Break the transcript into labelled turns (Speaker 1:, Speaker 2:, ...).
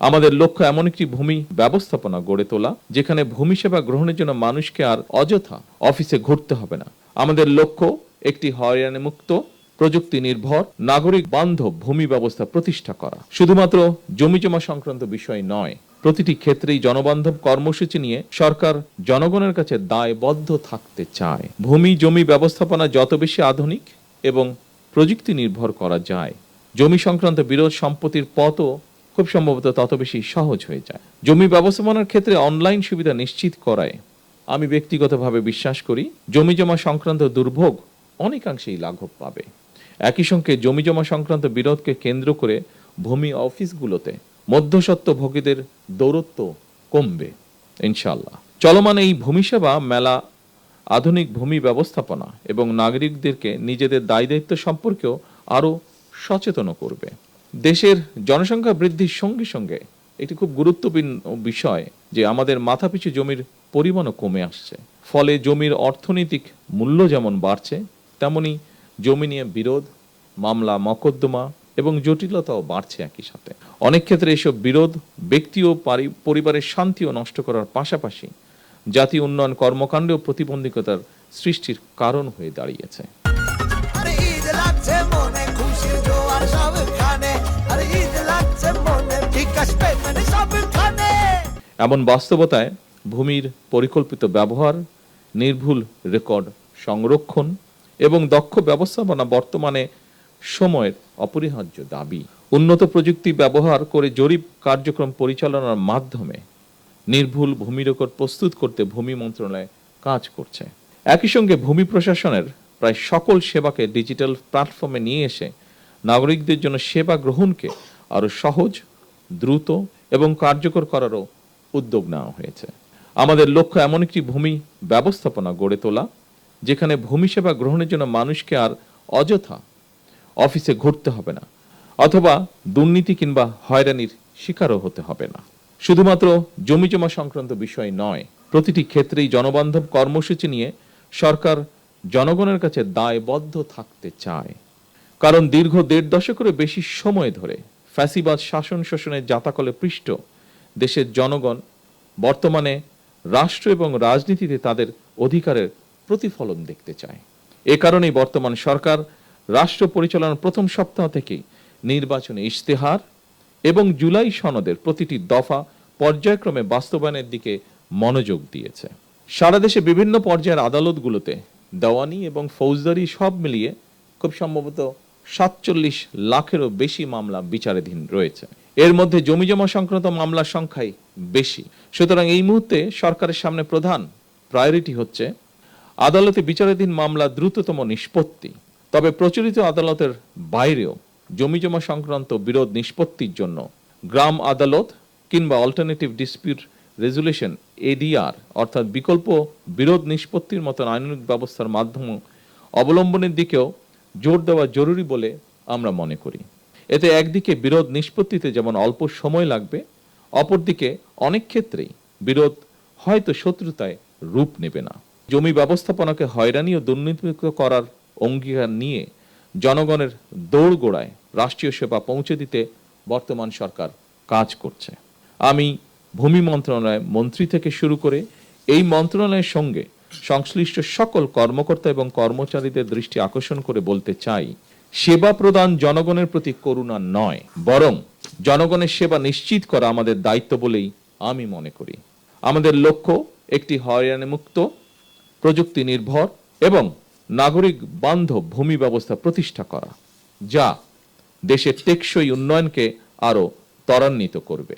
Speaker 1: আমাদের লক্ষ্য এমন একটি ভূমি ব্যবস্থাপনা গড়ে তোলা যেখানে ভূমি সেবা গ্রহণের জন্য মানুষকে আর অযথা অফিসে ঘুরতে হবে না। আমাদের লক্ষ্য একটি হয়রানিমুক্ত, প্রযুক্তি নির্ভর, নাগরিক বান্ধব ভূমি ব্যবস্থা প্রতিষ্ঠা করা। শুধুমাত্র জমিজমা সংক্রান্ত বিষয় নয়, প্রতিটি ক্ষেত্রেই জনবান্ধব কর্মসূচি নিয়ে সরকার জনগণের কাছে দায়বদ্ধ থাকতে চায়। জমি ব্যবস্থাপনা যত বেশি আধুনিক এবং প্রযুক্তি নির্ভর করা যায়, জমি সংক্রান্ত বিরোধ সম্পত্তির পথও খুব সম্ভবত তত বেশি সহজ হয়ে যায়। জমি ব্যবস্থাপনার ক্ষেত্রে অনলাইন সুবিধা নিশ্চিত করায় আমি ব্যক্তিগতভাবে বিশ্বাস করি জমিজমা সংক্রান্ত দুর্ভোগ অনেকাংশেই লাঘব পাবে। একই সঙ্গে জমিজমা সংক্রান্ত বিরোধকে কেন্দ্র করে ভূমি অফিসগুলোতে মধ্যস্বত্ব ভোগীদের দৌরত্ব কমবে ইনশাআল্লাহ। চলমান এই ভূমি সেবা মেলা আধুনিক ভূমি ব্যবস্থাপনা এবং নাগরিকদেরকে নিজেদের দায়িত্ব সম্পর্কেও আরও সচেতন করবে। দেশের জনসংখ্যা বৃদ্ধির সঙ্গে সঙ্গে একটি খুব গুরুত্বপূর্ণ বিষয় যে আমাদের মাথাপিছু জমির পরিমাণও কমে আসছে। ফলে জমির অর্থনৈতিক মূল্য যেমন বাড়ছে, তেমনি জমি নিয়ে বিরোধ, মামলা, মকদ্দমা এবং জটিলতাও বাড়ছে। একই সাথে অনেক ক্ষেত্রে এসব বিরোধ ব্যক্তি ও পরিবারের শান্তিও নষ্ট করার পাশাপাশি জাতীয় উন্নয়ন কর্মকাণ্ডেও প্রতিবন্ধকতার সৃষ্টির কারণ হয়ে দাঁড়িয়েছে। এমন বাস্তবতায় ভূমির পরিকল্পিত ব্যবহার, নির্ভুল রেকর্ড সংরক্ষণ এবং দক্ষ ব্যবস্থাপনা বর্তমানে সময়ের অপরিহার্য দাবি। উন্নত প্রযুক্তি ব্যবহার করে জরিপ কার্যক্রম পরিচালনার মাধ্যমে নির্ভুল ভূমি রেকর্ড প্রস্তুত করতে ভূমি মন্ত্রণালয় কাজ করছে। একই সঙ্গে ভূমি প্রশাসনের প্রায় সকল সেবাকে ডিজিটাল প্ল্যাটফর্মে নিয়ে এসে নাগরিকদের জন্য সেবা গ্রহণকে আরও সহজ, দ্রুত এবং কার্যকর করারও উদ্যোগ নেওয়া হয়েছে। আমাদের লক্ষ্য এমন একটি ভূমি ব্যবস্থাপনা গড়ে তোলা যেখানে ভূমি সেবা গ্রহণের জন্য মানুষকে আর অযথা অফিসে ঘুরতে হবে না, অথবা দুর্নীতি কিংবা হয়রানির শিকারও হতে হবে না। শুধুমাত্র জমিজমা সংক্রান্ত বিষয় নয়, প্রতিটি ক্ষেত্রেই জনবান্ধব কর্মসূচি নিয়ে সরকার জনগণের কাছে দায়বদ্ধ থাকতে চায়। কারণ দীর্ঘ ১.৫ দশকেরও বেশি সময় ধরে ফ্যাসিবাদ শাসন শোষণের জাতাকলে পৃষ্ঠ দেশের জনগণ বর্তমানে রাষ্ট্র এবং রাজনীতিতে তাদের অধিকারের প্রতিফলন দেখতে চায়। এ কারণেই বর্তমান সরকার রাষ্ট্র পরিচালনার প্রথম সপ্তাহ থেকেই নির্বাচনী ইশতেহার এবং জুলাই সনদের প্রতিটি দফা পর্যায়ক্রমে বাস্তবায়নের দিকে মনোযোগ দিয়েছে। সারা দেশে বিভিন্ন পর্যায়ের আদালতগুলোতে দেওয়ানি এবং ফৌজদারি সব মিলিয়ে খুব সম্ভবত ৪৭ লাখেরও বেশি মামলা বিচারাধীন রয়েছে। এর মধ্যে জমিজমা সংক্রান্ত মামলার সংখ্যাই বেশি। সুতরাং এই মুহূর্তে সরকারের সামনে প্রধান প্রায়োরিটি হচ্ছে আদালতে বিচারাধীন মামলা দ্রুততম নিষ্পত্তি। তবে প্রচলিত আদালতের বাইরেও জমিজমা সংক্রান্ত বিরোধ নিষ্পত্তির জন্য গ্রাম আদালত কিংবা অল্টারনেটিভ ডিসপিউট রেজুলেশন এডিআর অর্থাৎ বিকল্প বিরোধ নিষ্পত্তির মতন আইনানুগ ব্যবস্থার মাধ্যম অবলম্বনের দিকেও জোর দেওয়া জরুরি বলে আমরা মনে করি। এতে একদিকে বিরোধ নিষ্পত্তিতে যেমন অল্প সময় লাগবে, অপরদিকে অনেক ক্ষেত্রেই বিরোধ হয়তো শত্রুতায় রূপ নেবে না। জমি ব্যবস্থাপনাকে হয়রানি ও দুর্নীতিমুক্ত করার অঙ্গীকার নিয়ে জনগণের দোরগোড়ায় রাষ্ট্রীয় সেবা পৌঁছে দিতে বর্তমান সরকার কাজ করছে। আমি ভূমি মন্ত্রণালয় মন্ত্রী থেকে শুরু করে এই মন্ত্রণালয়ের সঙ্গে সংশ্লিষ্ট সকল কর্মকর্তা এবং কর্মচারীদের দৃষ্টি আকর্ষণ করে বলতে চাই, সেবা প্রদান জনগণের প্রতি করুণা নয়, বরং জনগণের সেবা নিশ্চিত করা আমাদের দায়িত্ব বলেই আমি মনে করি। আমাদের লক্ষ্য একটি হয়রানিমুক্ত, প্রযুক্তি নির্ভর এবং নাগরিক বান্ধব ভূমি ব্যবস্থা প্রতিষ্ঠা করা, যা দেশের টেকসই উন্নয়নকে আরও ত্বরান্বিত করবে।